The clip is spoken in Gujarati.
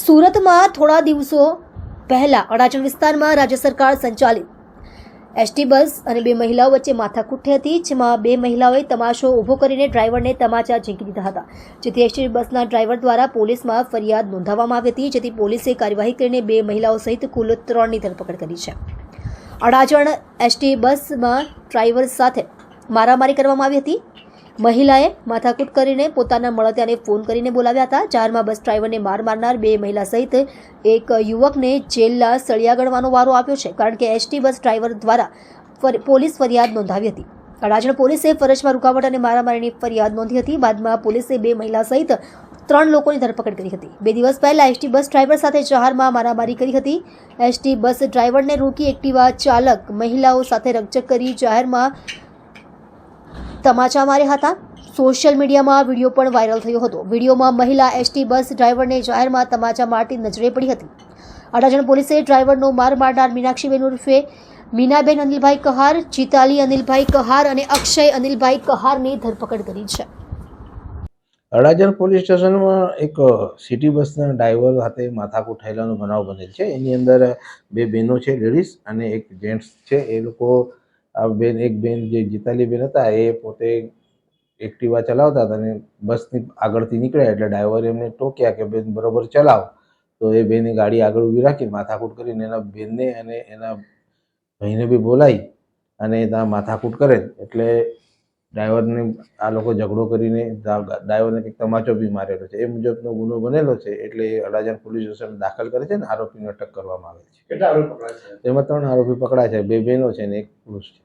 સુરતમાં થોડા દિવસો પહેલા અડાજણ વિસ્તારમાં રાજ્ય સરકાર સંચાલિત એસટી બસ અને બે મહિલાઓ વચ્ચે માથાકૂટ થઈ હતી, જેમાં બે મહિલાઓએ તમાશો ઊભો કરીને ડ્રાઈવરને તમાચા ઝીંકી દીધા હતા, જેથી એસટી બસના ડ્રાઈવર દ્વારા પોલીસમાં ફરિયાદ નોંધાવવામાં આવી હતી, જેથી પોલીસે કાર્યવાહી કરીને બે મહિલાઓ સહિત કુલ 3ની ધરપકડ કરી છે. અડાજણ એસટી બસમાં ડ્રાઈવર સાથે મારામારી કરવામાં આવી હતી. મહિલાએ માથાકૂટ કરીને પોતાના મળતિયાને ફોન કરીને બોલાવ્યા હતા. જાહેરમાં બસ ડ્રાઈવરને માર મારનાર બે મહિલા સહિત એક યુવકને જેલના સળિયા ગણવાનો વારો આપ્યો છે, કારણ કે એસટી બસ ડ્રાઈવર દ્વારા પોલીસ ફરિયાદ નોંધાવી હતી. અડાજણ પોલીસે ફરજમાં રૂકાવટ અને મારામારીની ફરિયાદ નોંધી હતી. બાદમાં પોલીસે બે મહિલા સહિત 3 લોકોની ધરપકડ કરી હતી. 2 દિવસ પહેલા એસટી બસ ડ્રાઈવર સાથે જાહેરમાં મારામારી કરી હતી. એસટી બસ ડ્રાઈવરને રોકી એક્ટિવા ચાલક મહિલાઓ સાથે રકઝક કરી જાહેરમાં તમાચા માર્યા હતા. સોશિયલ મીડિયામાં વિડીયો પણ વાયરલ થયો હતો. વિડીયોમાં મહિલા એસટી બસ ડ્રાઈવરને જાહેરમાં તમાચા મારતી નજરે પડી હતી. અડાજણ પોલીસે ડ્રાઈવરનો માર મારનાર મીનાક્ષીબેન ઉર્ફે મીનાબેન અનિલભાઈ કહાર, ચિતાલી અનિલભાઈ કહાર અને અક્ષય અનિલભાઈ કહારની ધરપકડ કરી છે. અડાજણ પોલીસ સ્ટેશનમાં એક સિટી બસના ડ્રાઈવર સાથે માથાકૂટ થયેલાનો બનાવ બનેલ છે. એની અંદર બે બહેનો છે, લેડીઝ, અને એક જેન્ટ્સ છે. એ લોકો એક બેન જે જીતાલી બેન હતા, એ પોતે એક્ટિવા ચલાવતા હતા અને બસની આગળથી નીકળ્યા એટલે ડ્રાઈવરે એમને ટોક્યા કે બેન બરોબર ચલાવ. તો એ બેને ગાડી આગળ ઊભી રાખીને માથાકૂટ કરીને એના બેનને અને એના ભાઈને બી બોલાવી અને ત્યાં માથાકૂટ કરે એટલે ડ્રાઈવરને આ લોકો ઝઘડો કરીને ડ્રાઈવરને કંઈક તમાચો બી મારેલો છે. એ મુજબનો ગુનો બનેલો છે એટલે અડાજણ પોલીસ સ્ટેશન દાખલ કરે છે અને આરોપીને અટક કરવામાં આવે છે. કેટલા આરોપી પકડાયા છે? એમાં 3 આરોપી પકડાય છે, 2 બહેનો છે અને 1 પુરુષ છે.